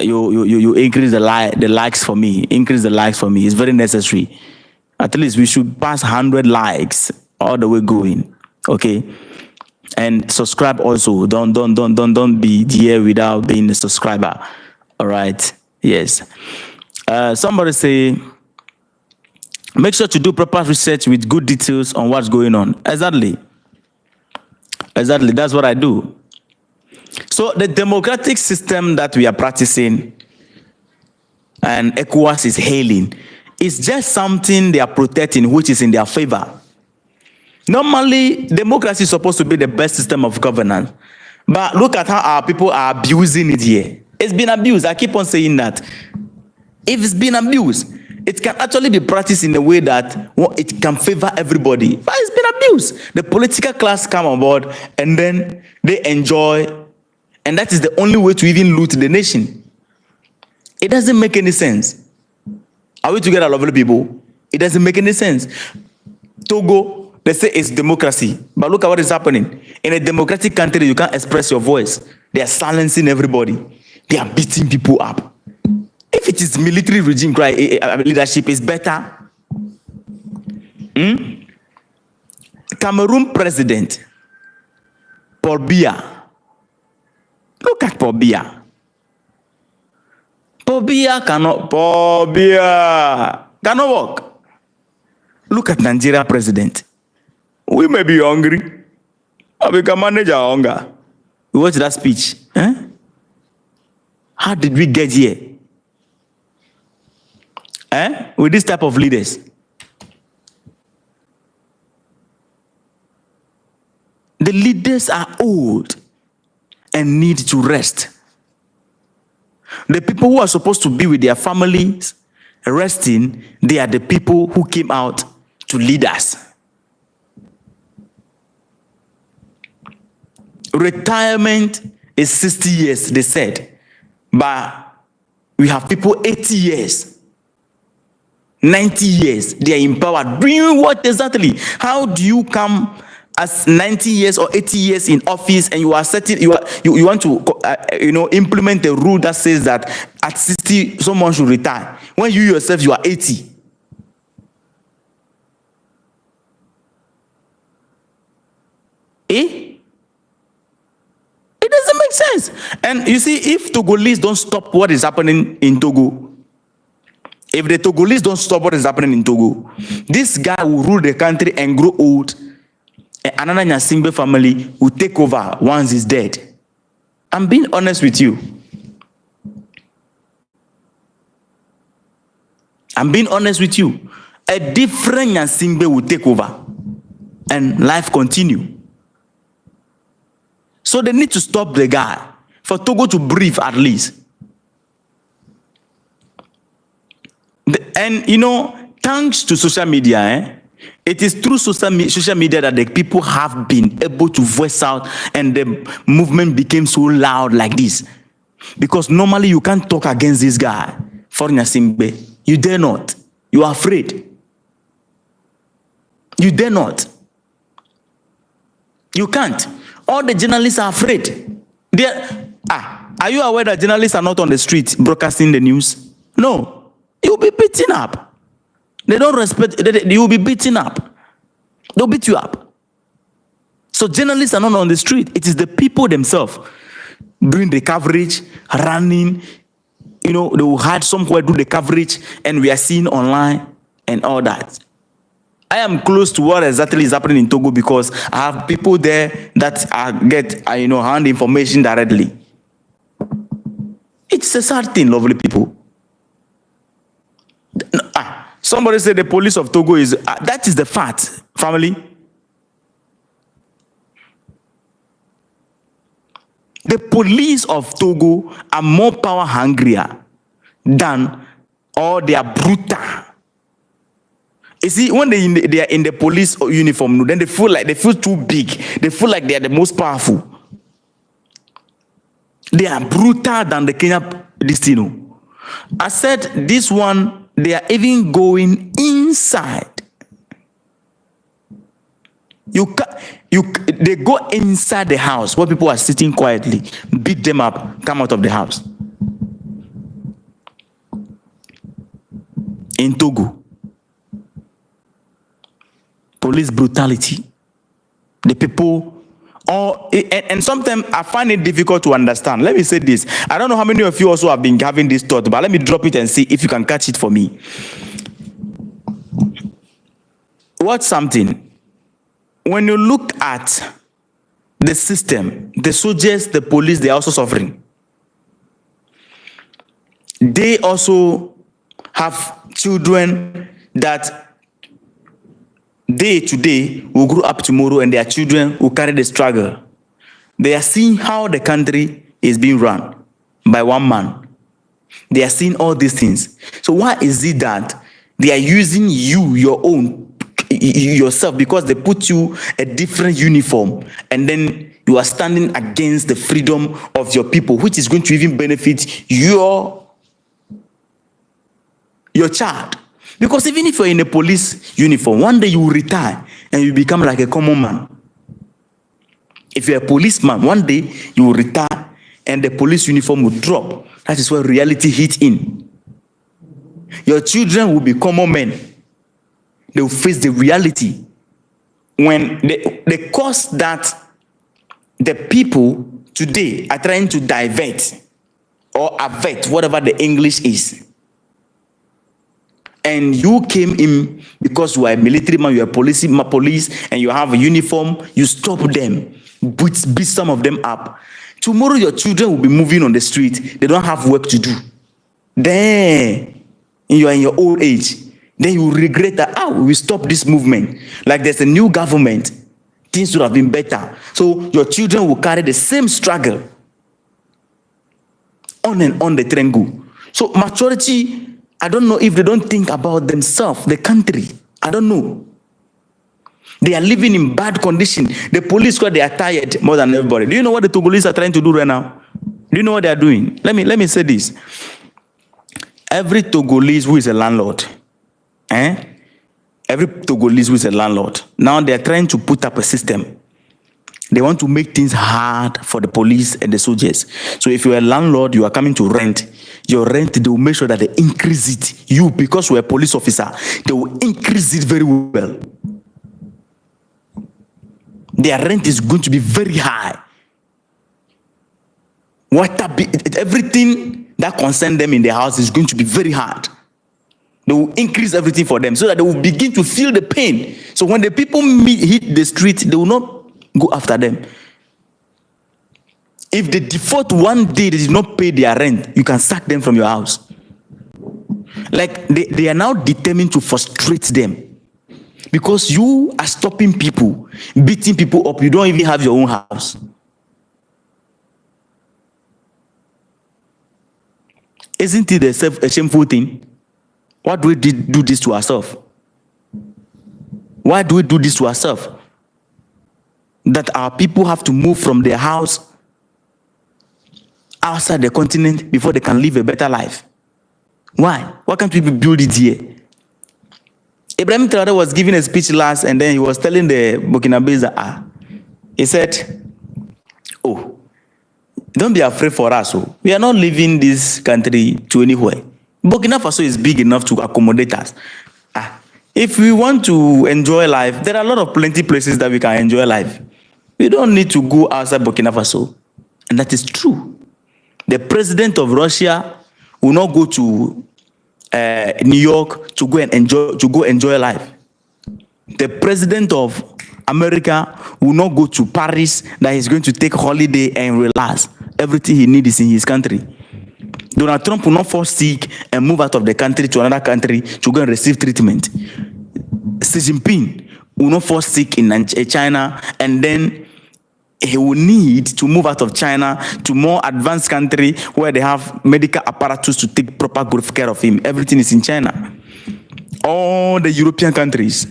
you increase the likes for me. Increase the likes for me. It's very necessary. At least we should pass 100 likes all the way going. Okay. And subscribe also. Don't be here without being a subscriber. All right. Yes. Somebody say, make sure to do proper research with good details on what's going on. Exactly. Exactly. That's what I do. So the democratic system that we are practicing and ECOWAS is hailing is just something they are protecting, which is in their favor. Normally, democracy is supposed to be the best system of governance. But look at how our people are abusing it here. It's been abused. I keep on saying that. If it's been abused, it can actually be practiced in a way that it can favor everybody. But it's been abused. The political class come on board and then they enjoy. And that is the only way to even loot the nation. It doesn't make any sense. Are we together, lovely people? It doesn't make any sense. Togo, they say it's democracy. But look at what is happening. In a democratic country, you can't express your voice. They are silencing everybody. They are beating people up. If it is military regime leadership, is better. Cameroon president, Paul Biya. Look at Paul Biya. Paul Biya cannot work. Look at Nigeria president. We may be hungry, but we can manage our hunger. You watch that speech. How did we get here? With this type of leaders. The leaders are old and need to rest. The people who are supposed to be with their families resting, they are the people who came out to lead us. Retirement is 60 years, they said. But we have people 80 years, 90 years, they are in power. Doing what exactly? How do you come as 90 years or 80 years in office and you are setting, you want to implement a rule that says that at 60 someone should retire when you yourself you are 80? It doesn't make sense. And you see, if Togolese don't stop what is happening in Togo, if the Togolese don't stop what is happening in Togo, this guy will rule the country and grow old. Another Nyasimbe family will take over once he's dead. I'm being honest with you. I'm being honest with you. A different Nyasimbe will take over and life continue. So they need to stop the guy for Togo to breathe at least. And thanks to social media, it is through social media that the people have been able to voice out and the movement became so loud like this. Because normally you can't talk against this guy, for Nyasimbe. You dare not. You are afraid. You dare not. You can't. All the journalists are afraid. Are you aware that journalists are not on the street broadcasting the news? No. You'll be beaten up. They don't respect, you will be beaten up. They'll beat you up. So journalists are not on the street. It is the people themselves doing the coverage, running. They will hide somewhere, do the coverage, and we are seeing online and all that. I am close to what exactly is happening in Togo because I have people there that hand information directly. It's a sad thing, lovely people. Somebody said the police of Togo is, that is the fact, family. The police of Togo are more power hungrier than, or they are brutal. You see, when they are in the police uniform, then they feel too big. They feel like they are the most powerful. They are brutal than the Kenya Destino. I said this one, they are even going inside. They go inside the house where people are sitting quietly, beat them up, come out of the house. in Togo. Police brutality. The people, and sometimes I find it difficult to understand. Let me say this. I don't know how many of you also have been having this thought, but let me drop it and see if you can catch it for me. Watch something. When you look at the system, the soldiers, the police, they are also suffering. They also have children that day to day will grow up tomorrow, and their children will carry the struggle. They are seeing how the country is being run by one man. They are seeing all these things. So why is it that they are using you, yourself, because they put you a different uniform, and then you are standing against the freedom of your people, which is going to even benefit your child? Because even if you're in a police uniform, one day you will retire and you become like a common man. If you're a policeman, one day you will retire and the police uniform will drop. That is where reality hits in. Your children will be common men. They will face the reality. When the cause that the people today are trying to divert or avert, whatever the English is, and you came in because you are a military man, you are a police, and you have a uniform, you stop them, beat some of them up. Tomorrow your children will be moving on the street. They don't have work to do. Then you are in your old age. Then you regret that, we stop this movement. Like there's a new government. Things would have been better. So your children will carry the same struggle. On and on the train go. So majority, I don't know if they don't think about themselves, the country. I don't know. They are living in bad condition. The police, they are tired more than everybody. Do you know what the Togolese are trying to do right now? Do you know what they are doing? Let me say this. Every Togolese who is a landlord, every Togolese who is a landlord, now they are trying to put up a system. They want to make things hard for the police and the soldiers. So if you're a landlord, you are coming to rent. Your rent, they will make sure that they increase it. You, because you're a police officer, they will increase it very well. Their rent is going to be very high. Everything that concerns them in their house is going to be very hard. They will increase everything for them so that they will begin to feel the pain. So when the people hit the street, they will not go after them. If they default one day, they did not pay their rent, you can sack them from your house. Like they are now determined to frustrate them. Because you are stopping people, beating people up. You don't even have your own house. Isn't it a shameful thing? Why do we do this to ourselves? Why do we do this to ourselves? That our people have to move from their house outside the continent before they can live a better life. Why? Why can't we build it here? Ibrahim Traoré was giving a speech last, and then he was telling the Burkinabés that, he said, don't be afraid for us. We are not leaving this country to anywhere. Burkina Faso is big enough to accommodate us. If we want to enjoy life, there are a lot of plenty places that we can enjoy life. We don't need to go outside Burkina Faso. And that is true. The president of Russia will not go to New York to go enjoy life. The president of America will not go to Paris that he's going to take holiday and relax. Everything he needs is in his country. Donald Trump will not fall sick and move out of the country to another country to go and receive treatment. Xi Jinping will not fall sick in China, and then he will need to move out of China to more advanced country where they have medical apparatus to take proper good care of him. Everything is in China. All the European countries.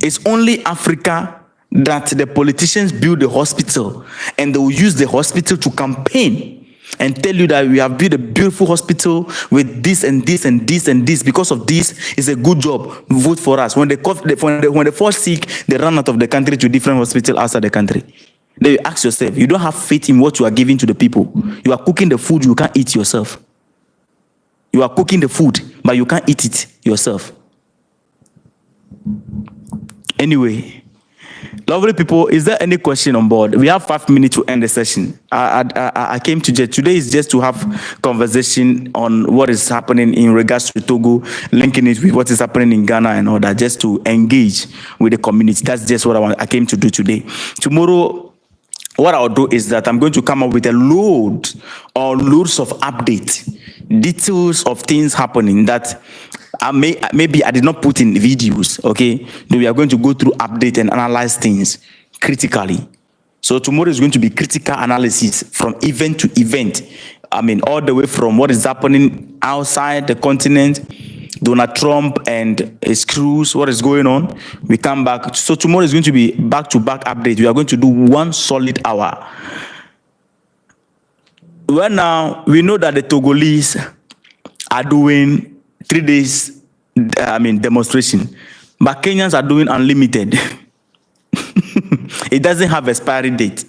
It's only Africa that the politicians build a hospital, and they will use the hospital to campaign and tell you that we have built a beautiful hospital with this and this and this and this. Because of this, it's a good job. Vote for us. When they fall sick, they run out of the country to different hospitals outside the country. Then you ask yourself, you don't have faith in what you are giving to the people. You are cooking the food you can't eat yourself. You are cooking the food, but you can't eat it yourself. Anyway, lovely people, is there any question on board? We have 5 minutes to end the session. I came to today is just to have conversation on what is happening in regards to Togo, linking it with what is happening in Ghana and all that, just to engage with the community. That's just what I came to do today. Tomorrow, what I'll do is that I'm going to come up with a loads of updates, details of things happening that maybe I did not put in videos, okay? We are going to go through update and analyze things critically. So tomorrow is going to be critical analysis from event to event. I mean, all the way from what is happening outside the continent, Donald Trump and his crews, what is going on. We come back. So tomorrow is going to be back-to-back update. We are going to do 1 solid hour. Well, now, we know that the Togolese are doing 3 days, demonstration. But Kenyans are doing unlimited. It doesn't have expiry date.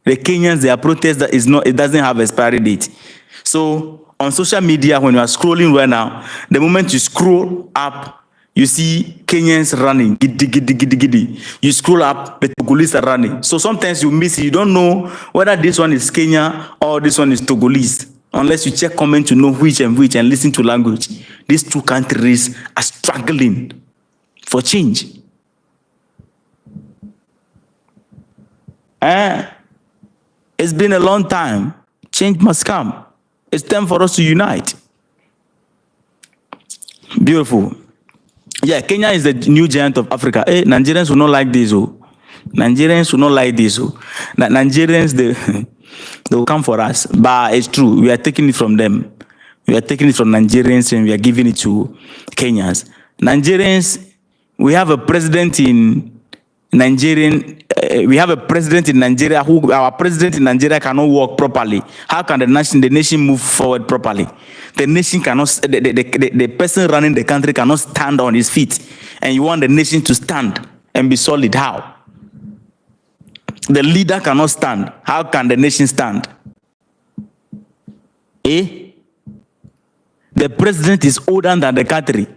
The Kenyans, their protest it doesn't have expiry date. So on social media, when you are scrolling right now, the moment you scroll up, you see Kenyans running. Giddy, giddy, giddy, giddy. You scroll up, the Togolese are running. So sometimes you miss it. You don't know whether this one is Kenya or this one is Togolese. Unless you check comment to know which and listen to language. These 2 countries are struggling for change. It's been a long time. Change must come. It's time for us to unite. Beautiful. Yeah, Kenya is the new giant of Africa. Hey, Nigerians will not like this. Nigerians will not like this. Nigerians, they will come for us. But it's true. We are taking it from them. We are taking it from Nigerians and we are giving it to Kenyans. Nigerians, we have a president in Nigeria who our president in Nigeria cannot work properly. How can the nation move forward properly? The nation cannot, the person running the country cannot stand on his feet. And you want the nation to stand and be solid. How? The leader cannot stand. How can the nation stand? The president is older than the country.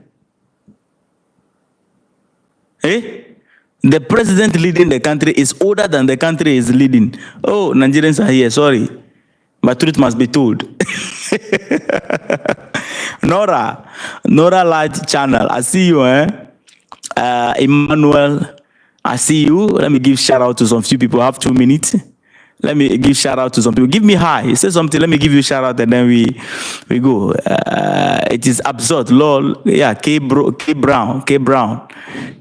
The president leading the country is older than the country is leading. Oh, Nigerians are here, sorry. But truth must be told. Nora Light Channel, I see you, Emmanuel, I see you. Let me give shout out to some few people. I have 2 minutes. Let me give shout out to some people. Give me hi. Say something. Let me give you a shout out and then we go. It is absurd. Lol. Yeah. K Brown.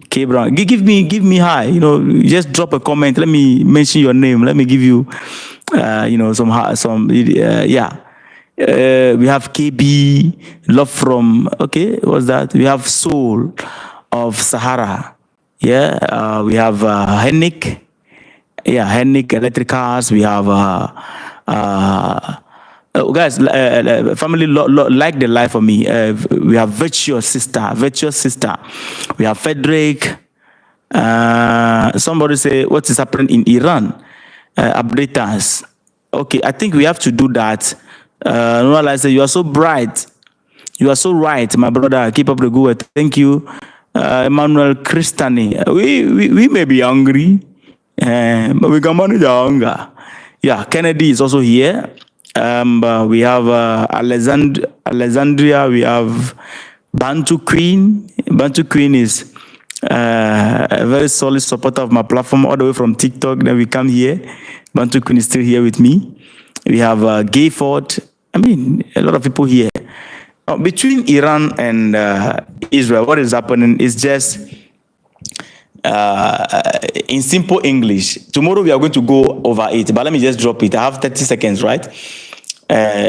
Give me hi. You know, just drop a comment. Let me mention your name. Let me give you, some. Yeah. We have KB. Love from. Okay. What's that? We have Soul of Sahara. Yeah. We have Henrik. Yeah, Henrik Electric Cars. We have guys, family like the life for me. We have Virtuous Sister. We have Frederick. Somebody say what is happening in Iran. Update us. Okay, I think we have to do that. I say you are so bright. You are so right, my brother. Keep up the good work. Thank you, Emmanuel Christani. We may be hungry. But we can manage our hunger. Yeah, Kennedy is also here. We have Alexandria. We have Bantu Queen. Bantu Queen is a very solid supporter of my platform all the way from TikTok. Then we come here. Bantu Queen is still here with me. We have Gayford. I mean, a lot of people here. Between Iran and Israel, what is happening is just... in simple English, tomorrow we are going to go over it, but let me just drop it. I have 30 seconds, right?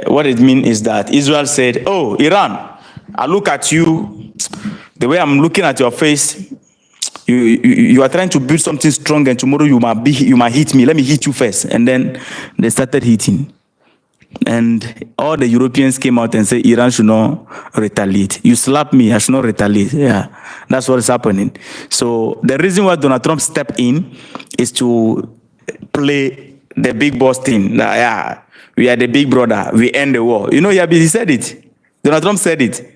What it means is that Israel said, oh, Iran, I look at you, the way I'm looking at your face, you are trying to build something strong and tomorrow you might hit me. Let me hit you first. And then they started hitting. And all the Europeans came out and said Iran should not retaliate. You slap me, I should not retaliate. Yeah, that's what is happening. So the reason why Donald Trump stepped in is to play the big boss thing. Yeah, we are the big brother. We end the war. You know, he said it. Donald Trump said it.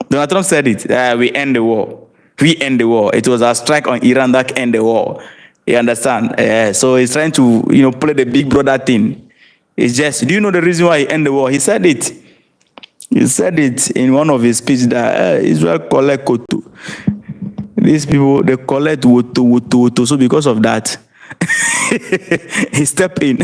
Donald Trump said it. We end the war. We end the war. It was a strike on Iran that end the war. You understand? So he's trying to, play the big brother thing. It's just, do you know the reason why he end the war? He said it. He said it in one of his speeches that Israel collect koto. These people, they collect woto. So because of that, he stepped in.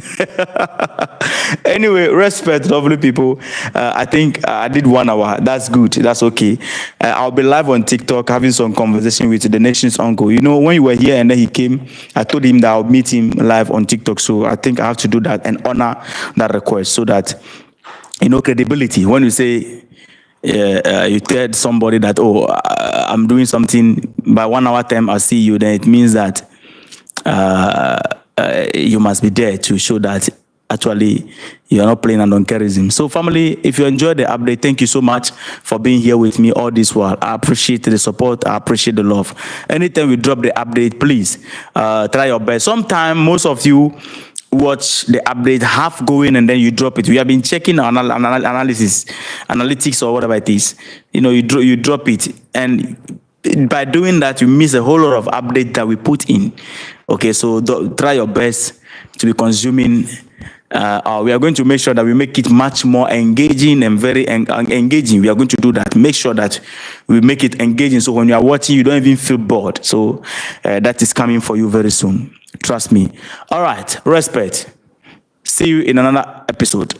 Anyway, respect, lovely people. I think I did 1 hour. That's good. That's okay. I'll be live on TikTok having some conversation with the nation's uncle. When you were here and then he came, I told him that I'll meet him live on TikTok. So I think I have to do that and honor that request so that, credibility. When you say, you tell somebody that, I'm doing something by 1 hour time, I'll see you, then it means that you must be there to show that actually you are not playing adonkerism. So family, if you enjoyed the update, thank you so much for being here with me all this while. I appreciate the support. I appreciate the love. Anytime we drop the update, please try your best. Sometimes most of you watch the update half going and then you drop it. We have been checking our analytics or whatever it is. You drop it, and by doing that you miss a whole lot of update that we put in. Okay, so try your best to be consuming. We are going to make sure that we make it much more engaging and very engaging. We are going to do that. Make sure that we make it engaging, so when you are watching, you don't even feel bored. So that is coming for you very soon. Trust me. All right, respect. See you in another episode.